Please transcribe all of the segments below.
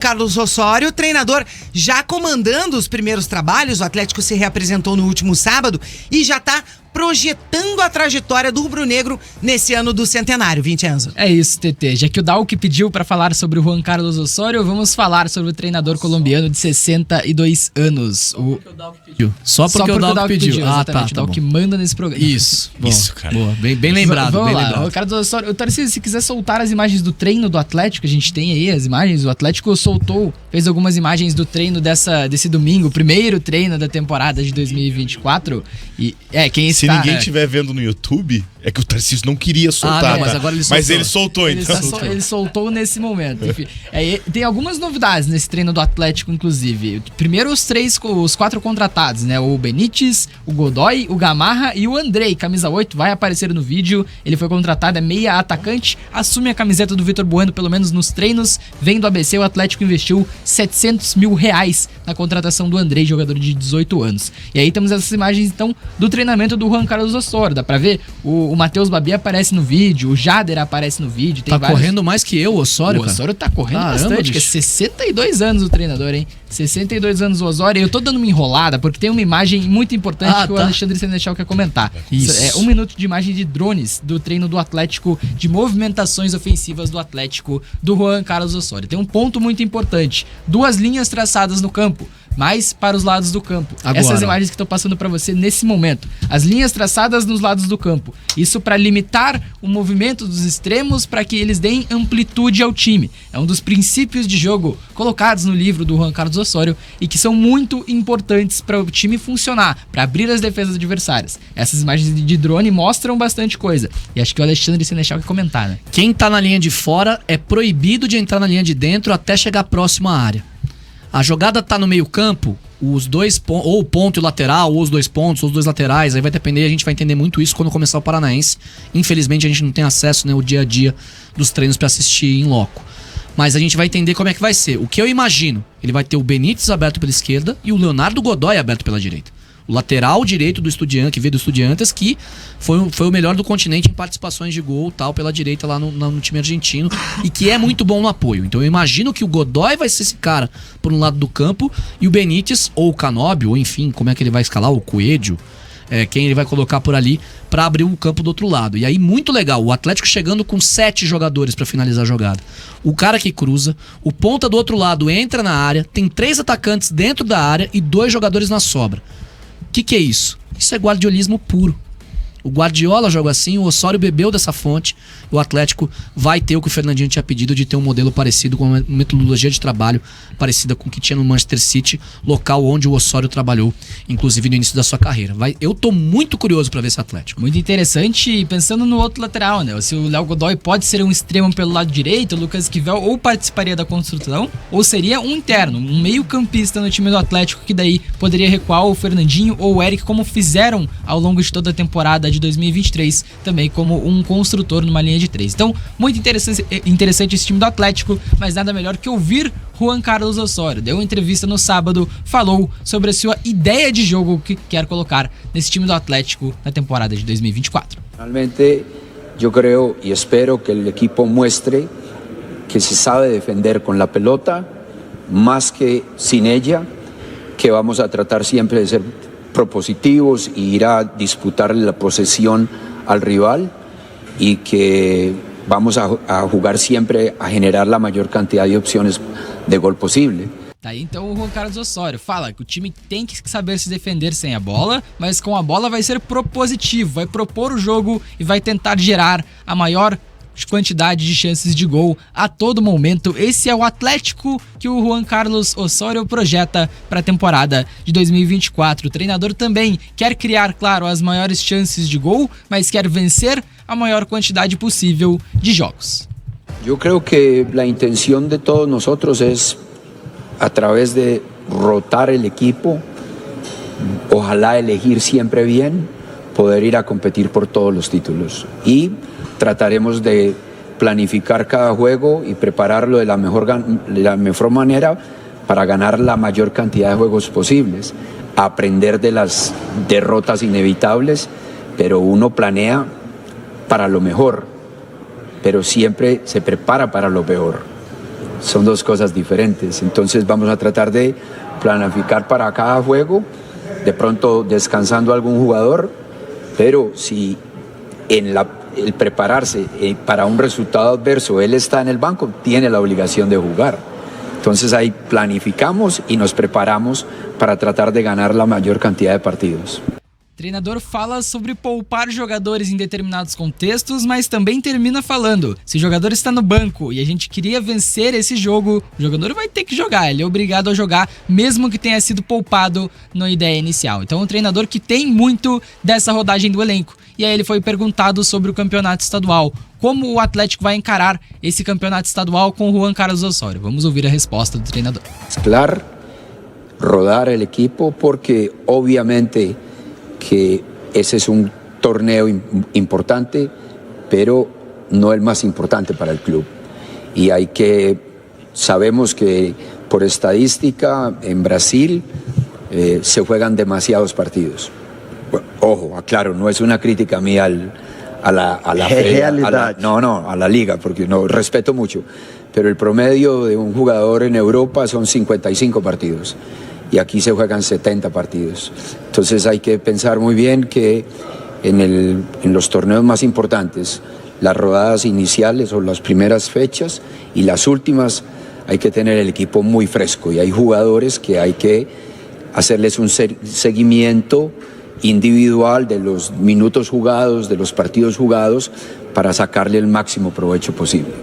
Carlos Osório, treinador já comandando os primeiros trabalhos. O Atlético se reapresentou no último sábado e já está projetando a trajetória do rubro-negro nesse ano do centenário, Vincenzo. É isso, TT. Já que o Dalk pediu para falar sobre o Juan Carlos Osório, vamos falar sobre o treinador colombiano de 62 anos. Só porque o Dalk pediu. Exatamente, o Dalk manda nesse programa. Isso, cara. Boa. Bem lembrado. Vamos bem lá. lembrado. O Carlos Osório, Tarcísio, se quiser soltar as imagens do treino do Atlético, a gente tem aí as imagens. O Atlético fez algumas imagens do treino desse domingo, o primeiro treino da temporada de 2024. E se ninguém estiver vendo no YouTube, é que o Tarcísio não queria soltar. Mas agora ele soltou. Mas ele soltou, então. Ele soltou nesse momento. Enfim, tem algumas novidades nesse treino do Atlético, inclusive. Primeiro os 4 contratados, né? O Benítez, o Godoy, o Gamarra e o Andrei, camisa 8, vai aparecer no vídeo. Ele foi contratado, é meia atacante, assume a camiseta do Vitor Bueno, pelo menos nos treinos. Vem do ABC, o Atlético investiu R$700 mil na contratação do Andrei, jogador de 18 anos. E aí temos essas imagens, então, do treinamento do Juan Carlos Osório. Dá pra ver? O Matheus Babi aparece no vídeo, o Jader aparece no vídeo. Tem correndo mais que eu, o Osório, cara. O Osório tá correndo bastante, que é 62 anos o treinador, hein? 62 anos o Osório. Eu tô dando uma enrolada, porque tem uma imagem muito importante que o Alexandre Senechal quer comentar. Isso. É 1 minuto de imagem de drones do treino do Atlético, de movimentações ofensivas do Atlético, do Juan Carlos Osório. Tem um ponto muito importante. 2 linhas traçadas no campo, mais para os lados do campo. Agora. Essas imagens que estou passando para você nesse momento. As linhas traçadas nos lados do campo. Isso para limitar o movimento dos extremos, para que eles deem amplitude ao time. É um dos princípios de jogo colocados no livro do Juan Carlos Osório e que são muito importantes para o time funcionar, para abrir as defesas adversárias. Essas imagens de drone mostram bastante coisa. E acho que o Alexandre Senechal quer comentar, né? Quem tá na linha de fora é proibido de entrar na linha de dentro até chegar próximo à área. A jogada tá no meio campo, os dois ou o ponto e o lateral, ou os 2 pontos, ou os 2 laterais, aí vai depender, a gente vai entender muito isso quando começar o Paranaense. Infelizmente a gente não tem acesso, né, o dia a dia dos treinos para assistir em loco. Mas a gente vai entender como é que vai ser. O que eu imagino, ele vai ter o Benítez aberto pela esquerda e o Leonardo Godoy aberto pela direita. O lateral direito do Estudiantes, que veio do Estudiantes, que foi o melhor do continente em participações de gol, tal, pela direita lá no time argentino, e que é muito bom no apoio. Então eu imagino que o Godoy vai ser esse cara por um lado do campo, e o Benítez, ou o Canóbio, ou enfim, como é que ele vai escalar, o Coelho, quem ele vai colocar por ali para abrir o campo do outro lado. E aí, muito legal, o Atlético chegando com 7 jogadores para finalizar a jogada. O cara que cruza, o ponta do outro lado entra na área, tem 3 atacantes dentro da área e 2 jogadores na sobra. O que é isso? Isso é guardiolismo puro. O Guardiola joga assim, o Osório bebeu dessa fonte, o Atlético vai ter o que o Fernandinho tinha pedido, de ter um modelo parecido, com uma metodologia de trabalho parecida com o que tinha no Manchester City, local onde o Osório trabalhou, inclusive no início da sua carreira. Eu tô muito curioso para ver esse Atlético. Muito interessante, e pensando no outro lateral, né? Se o Léo Godoy pode ser um extremo pelo lado direito, o Lucas Esquivel ou participaria da construção, ou seria um interno, um meio campista no time do Atlético, que daí poderia recuar o Fernandinho ou o Eric, como fizeram ao longo de toda a temporada de 2023, também como um construtor numa linha de 3. Então, muito interessante esse time do Atlético, mas nada melhor que ouvir Juan Carlos Osório. Deu uma entrevista no sábado, falou sobre a sua ideia de jogo que quer colocar nesse time do Atlético na temporada de 2024. Realmente, eu creo e espero que o equipo muestre que se sabe defender com a pelota, más que sin ella, que vamos a tratar sempre de ser propositivos y ir a disputarle la posesión al rival y que vamos a jugar siempre a generar la mayor cantidad de opciones de gol posible. Tá aí então o Juan Carlos Osório fala que o time tem que saber se defender sem a bola, mas com a bola vai ser propositivo, vai propor o jogo e vai tentar gerar a maior quantidade de chances de gol a todo momento. Esse é o Atlético que o Juan Carlos Osório projeta para a temporada de 2024. O treinador também quer criar, claro, as maiores chances de gol, mas quer vencer a maior quantidade possível de jogos. Eu creio que a intenção de todos nós é, a través de rotar o equipo, ojalá elegir sempre bem, poder ir a competir por todos os títulos. E trataremos de planificar cada juego y prepararlo de la mejor manera para ganar la mayor cantidad de juegos posibles, aprender de las derrotas inevitables, pero uno planea para lo mejor, pero siempre se prepara para lo peor. son dos cosas diferentes. Entonces vamos a tratar de planificar para cada juego, de pronto descansando a algún jugador, pero si en el prepararse para un resultado adverso él está en el banco, tiene la obligación de jugar. Entonces ahí planificamos y nos preparamos para tratar de ganar la mayor cantidad de partidos. O treinador fala sobre poupar jogadores em determinados contextos, mas também termina falando: se o jogador está no banco e a gente queria vencer esse jogo, o jogador vai ter que jogar, ele é obrigado a jogar, mesmo que tenha sido poupado na ideia inicial. Então é um treinador que tem muito dessa rodagem do elenco. E aí ele foi perguntado sobre o campeonato estadual, como o Atlético vai encarar esse campeonato estadual com o Juan Carlos Osorio. Vamos ouvir a resposta do treinador. Claro, rodar el equipo porque obviamente que ese es un torneo importante, pero no el más importante para el club. Y sabemos que por estadística en Brasil se juegan demasiados partidos. Bueno, ojo, aclaro, no es una crítica mía a la liga, porque no respeto mucho, pero el promedio de un jugador en Europa son 55 partidos. Y aquí se juegan 70 partidos. Entonces hay que pensar muy bien que en los torneos más importantes, las rodadas iniciales o las primeras fechas y las últimas, hay que tener el equipo muy fresco. Y hay jugadores que hay que hacerles un seguimiento individual de los minutos jugados, de los partidos jugados, para sacarle el máximo provecho posible.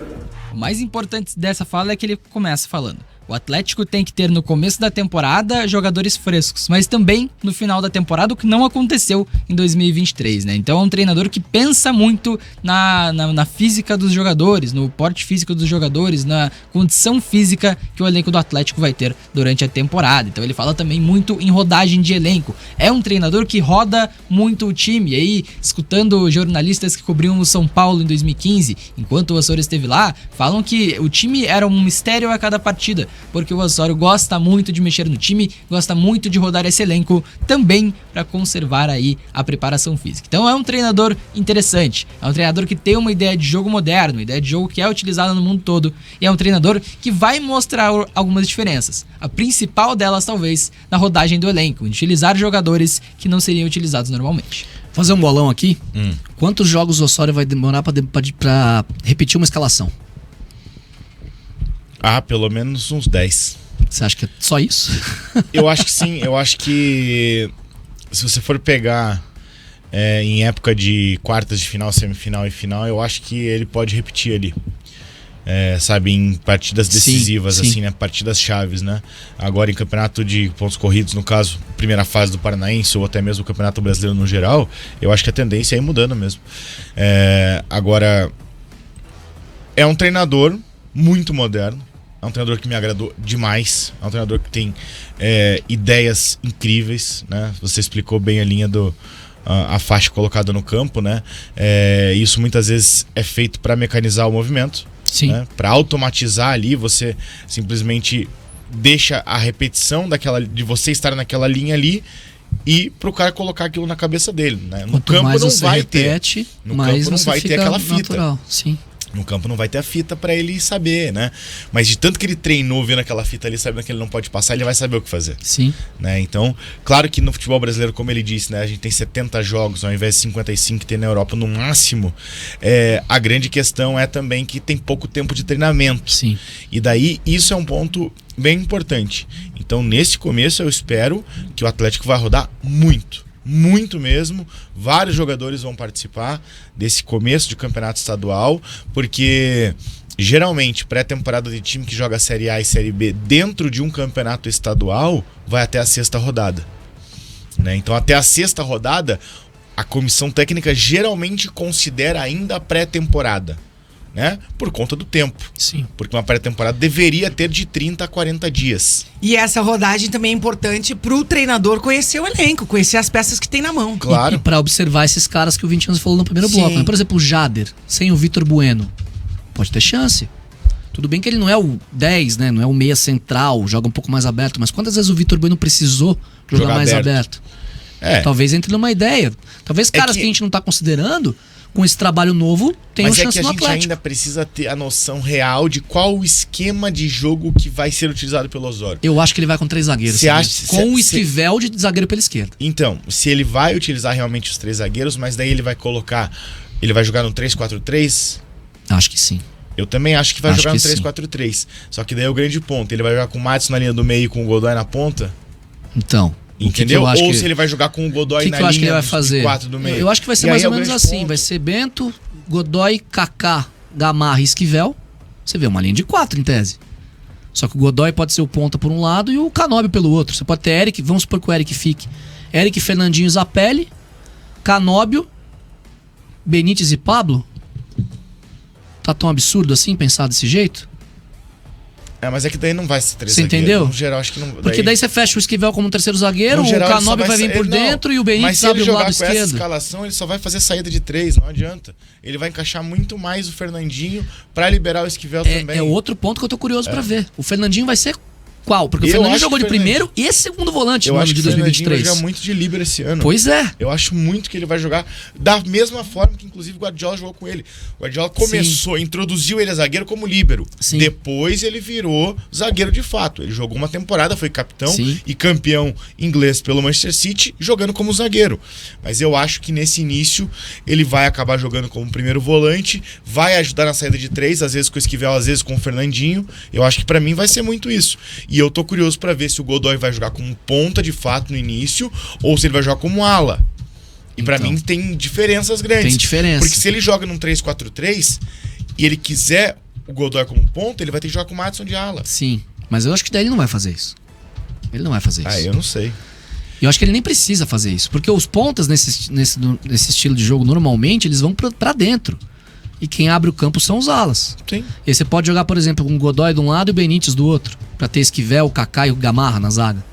O mais importante dessa fala é que ele começa falando: o Atlético tem que ter no começo da temporada jogadores frescos, mas também no final da temporada, o que não aconteceu em 2023, né? Então é um treinador que pensa muito na física dos jogadores, no porte físico dos jogadores, na condição física que o elenco do Atlético vai ter durante a temporada. Então ele fala também muito em rodagem de elenco. É um treinador que roda muito o time. E aí, escutando jornalistas que cobriam o São Paulo em 2015, enquanto o Osorio esteve lá, falam que o time era um mistério a cada partida, porque o Osorio gosta muito de mexer no time, gosta muito de rodar esse elenco, também para conservar aí a preparação física. Então é um treinador interessante, é um treinador que tem uma ideia de jogo moderno, uma ideia de jogo que é utilizada no mundo todo, e é um treinador que vai mostrar algumas diferenças. A principal delas, talvez, na rodagem do elenco, utilizar jogadores que não seriam utilizados normalmente. Vou fazer um bolão aqui. Quantos jogos o Osorio vai demorar para repetir uma escalação? Pelo menos uns 10. Você acha que é só isso? Eu acho que sim. Eu acho que se você for pegar em época de quartas de final, semifinal e final, eu acho que ele pode repetir ali. Sabe, em partidas decisivas, sim. assim, né? Partidas chaves, né? Agora em campeonato de pontos corridos, no caso, primeira fase do Paranaense ou até mesmo o Campeonato Brasileiro no geral, eu acho que a tendência é ir mudando mesmo. Agora, é um treinador muito moderno. É um treinador que me agradou demais. É um treinador que tem ideias incríveis, né? Você explicou bem a linha a faixa colocada no campo, né? Isso muitas vezes é feito para mecanizar o movimento. Sim. Né? Para automatizar ali, você simplesmente deixa a repetição de você estar naquela linha ali e pro cara colocar aquilo na cabeça dele, né? No Quanto campo mais não você vai repete, ter. No mais campo não você vai fica ter aquela fita. Natural. Sim. No campo não vai ter a fita pra ele saber, né? Mas de tanto que ele treinou vendo aquela fita ali, sabendo que ele não pode passar, ele vai saber o que fazer. Sim. Né? Então, claro que no futebol brasileiro, como ele disse, né, a gente tem 70 jogos ao invés de 55 que tem na Europa no máximo. A grande questão é também que tem pouco tempo de treinamento. Sim. E daí, isso é um ponto bem importante. Então, nesse começo, eu espero que o Atlético vai rodar muito. Muito mesmo, vários jogadores vão participar desse começo de campeonato estadual, porque geralmente pré-temporada de time que joga Série A e Série B dentro de um campeonato estadual vai até a 6ª rodada, né? Então até a 6ª rodada a comissão técnica geralmente considera ainda a pré-temporada, né? Por conta do tempo. Sim. Porque uma pré-temporada deveria ter de 30 a 40 dias. E essa rodagem também é importante pro treinador conhecer o elenco, conhecer as peças que tem na mão. Claro. E pra observar esses caras que o Vinicius falou no primeiro bloco, né? Por exemplo, o Jader, sem o Vitor Bueno, pode ter chance. Tudo bem que ele não é o 10, né? Não é o meia central, joga um pouco mais aberto, mas quantas vezes o Vitor Bueno precisou jogar mais aberto? Talvez entre numa ideia. Talvez caras que a gente não tá considerando com esse trabalho novo, tem uma Mas é chance que a no gente Atlético. ainda precisa ter a noção real de qual o esquema de jogo que vai ser utilizado pelo Osório. Eu acho que ele vai com 3 zagueiros. Você acha- com o Esquivel de zagueiro pela esquerda. Então, se ele vai utilizar realmente os 3 zagueiros, mas daí ele vai colocar... Ele vai jogar no 3-4-3? Acho que sim. Eu também acho que vai Acho jogar no que sim. 3-4-3. Só que daí é o grande ponto. Ele vai jogar com o Matos na linha do meio e com o Godoy na ponta? Então, o que Entendeu? eu acho Ou que... se ele vai jogar com o Godoy que na eu acho que ele linha vai fazer? de 4 do meio. Eu acho que vai ser E mais aí ou é o menos grande assim. ponto. Vai ser Bento, Godoy, Kaká, Gamarra e Esquivel. Você vê uma linha de 4 em tese. Só que o Godoy pode ser o ponta por um lado e o Canóbio pelo outro. Você pode ter Eric, vamos supor que o Eric fique. Eric, Fernandinho, Zapelli, Canóbio, Benítez e Pablo. Tá tão absurdo assim pensar desse jeito? Mas é que daí não vai ser 3 Você zagueiros. entendeu? No geral, acho que não. Porque daí você fecha o Esquivel como terceiro zagueiro, No geral, o ele só Canóbio vai vir por ele não. dentro e o Mas Benítez se ele abre o jogar lado com essa esquerdo. escalação, ele só vai fazer saída de 3, não adianta. Ele vai encaixar muito mais o Fernandinho pra liberar o Esquivel também. É outro ponto que eu tô curioso pra ver. O Fernandinho vai ser qual? Porque o Eu Fernandinho acho jogou que de o Fernandinho- primeiro e segundo volante Eu no acho ano que de o Fernandinho vai 2023. jogar muito de líbero esse ano. Pois é. Eu acho muito que ele vai jogar da mesma forma que, inclusive, o Guardiola jogou com ele. O Guardiola começou, introduziu ele a zagueiro como líbero. Sim. Depois ele virou zagueiro de fato. Ele jogou uma temporada, foi capitão Sim. e campeão inglês pelo Manchester City, jogando como zagueiro. Mas eu acho que nesse início ele vai acabar jogando como primeiro volante, vai ajudar na saída de 3, às vezes com o Esquivel, às vezes com o Fernandinho. Eu acho que pra mim vai ser muito isso. E eu tô curioso pra ver se o Godoy vai jogar como ponta de fato no início ou se ele vai jogar como ala. E pra Então. mim tem diferenças grandes. Tem diferença. Porque se ele joga num 3-4-3 e ele quiser o Godoy como ponta, ele vai ter que jogar com o Maddison de ala. Sim. Mas eu acho que daí ele não vai fazer isso. Ele não vai fazer isso. Eu não sei. Eu acho que ele nem precisa fazer isso. Porque os pontas nesse estilo de jogo, normalmente, eles vão pra dentro. E quem abre o campo são os alas. Sim. E aí você pode jogar, por exemplo, com o Godoy de um lado e o Benítez do outro. Pra ter Esquivel, o Kaká e o Gamarra na zaga.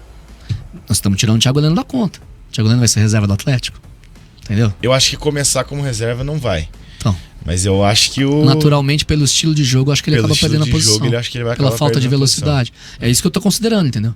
Nós estamos tirando o Thiago Heleno da conta. O Thiago Heleno vai ser reserva do Atlético. Entendeu? Eu acho que começar como reserva não vai. Então, Mas eu acho que o... naturalmente, pelo estilo de jogo, eu acho que ele Pelo acaba estilo perdendo a de posição. jogo, ele acha que ele vai pela acabar falta de perdendo a posição. velocidade. É isso que eu tô considerando, entendeu?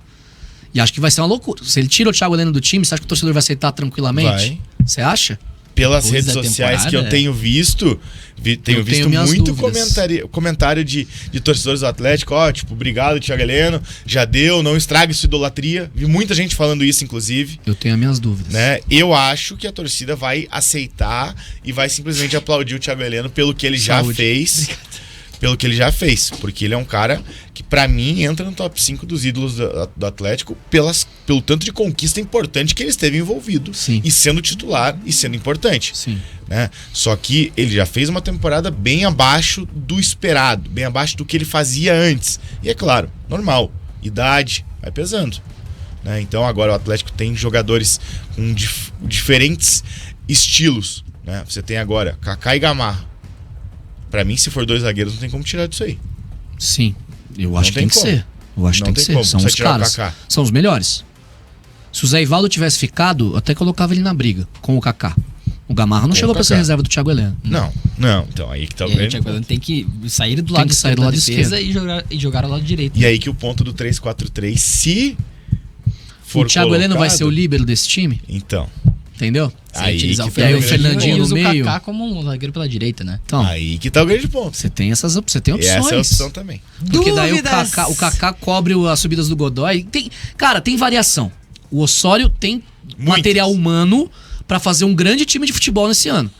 E acho que vai ser uma loucura. Se ele tira o Thiago Heleno do time, você acha que o torcedor vai aceitar tranquilamente? Vai. Você acha? Pelas Depois redes da sociais que eu temporada, tenho visto, tenho Eu visto tenho minhas muito dúvidas. comentário de torcedores do Atlético, tipo, obrigado, Thiago Heleno, já deu, não estrague sua idolatria. Vi muita gente falando isso, inclusive. Eu tenho as minhas dúvidas. Né? Eu acho que a torcida vai aceitar e vai simplesmente aplaudir o Thiago Heleno pelo que ele já Saúde. fez. Pelo que ele já fez. Porque ele é um cara que, pra mim, entra no top 5 dos ídolos do Atlético pelo tanto de conquista importante que ele esteve envolvido. Sim. E sendo titular e sendo importante. Sim. Né? Só que ele já fez uma temporada bem abaixo do esperado, bem abaixo do que ele fazia antes. E é claro, normal, idade vai pesando. Né? Então agora o Atlético tem jogadores com diferentes estilos. Né? Você tem agora Kaká e Gamarra. Pra mim, se for 2 zagueiros, não tem como tirar disso aí. Sim. Eu acho que tem tem que como. ser. Eu acho que Não tem que tem ser. como. São Precisa os tirar o caras. Kaká. São os melhores. Se o Zé Ivaldo tivesse ficado, eu até colocava ele na briga com o Kaká. O Gamarra não Com chegou o pra ser Kaká. reserva do Thiago Heleno. Não. Então aí que tá o E aí, o grande Thiago ponto. Heleno tem que sair do Tem lado que sair esquerdo do da lado defesa e jogar ao lado direito. E aí que o ponto do 3-4-3, se for O Thiago Heleno vai colocado- ser o líbero desse time? Então, Entendeu? Se aí utilizar que o tá aí o Fernandinho Fernandinho e no usa meio. o Kaká como um zagueiro pela direita, né? Então, aí que tá o grande ponto. você tem E opções. essa é a opção também. Porque daí Dúvidas. o Kaká cobre as subidas do Godoy. Cara, tem variação. O Osório tem material humano pra fazer um grande time de futebol nesse ano.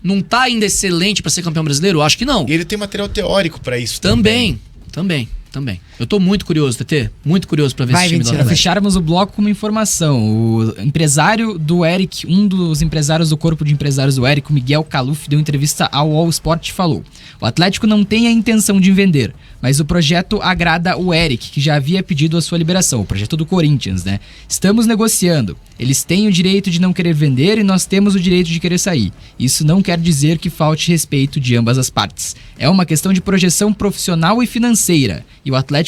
Não tá ainda excelente pra ser campeão brasileiro? Eu acho que não. E ele tem material teórico pra isso Também. Eu tô muito curioso, TT. Muito curioso pra ver Vai, esse time do Vitinho. Para Atlético. fecharmos o bloco com uma informação, o empresário do Eric, um dos empresários do corpo de empresários do Eric, o Miguel Caluf, deu entrevista ao All Sport e falou: o Atlético não tem a intenção de vender, mas o projeto agrada o Eric, que já havia pedido a sua liberação, o projeto do Corinthians, né? Estamos negociando. Eles têm o direito de não querer vender e nós temos o direito de querer sair. Isso não quer dizer que falte respeito de ambas as partes. É uma questão de projeção profissional e financeira, e o Atlético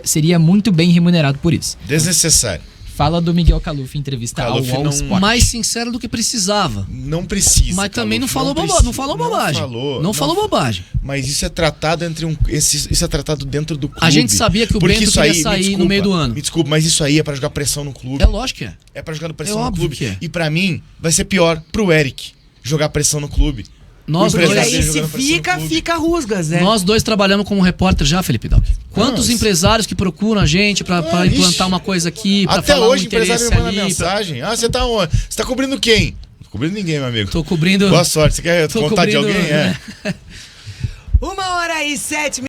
seria muito bem remunerado por isso. Desnecessário. Fala do Miguel Caluf em entrevista Caluf ao All não- Sport. Mais sincero do que precisava. Não precisa. Mas também não Caluf, falou precisa. não falou bobagem. Não falou bobagem. Mas isso é tratado isso é tratado dentro do clube. A gente sabia que o Porque Bento isso queria aí, me sair no desculpa, meio do ano. Me desculpa, mas isso aí é pra jogar pressão no clube. É lógico que é. É pra jogar pressão É no óbvio clube. que é. E pra mim, vai ser pior pro Eric jogar pressão no clube. Nós Porque dois, daí jogando se pra cima fica, do clube. fica rusgas, né? nós dois trabalhamos como repórter já, Felipe Dalk. Quantos empresários que procuram a gente pra implantar uma coisa aqui, pra Até falar hoje um o empresário interesse me manda ali, mensagem. Você tá onde? Você tá cobrindo quem? Não tô cobrindo ninguém, meu amigo. Tô cobrindo... Boa sorte. Você quer tô contar de cobrindo, alguém? né? 1h07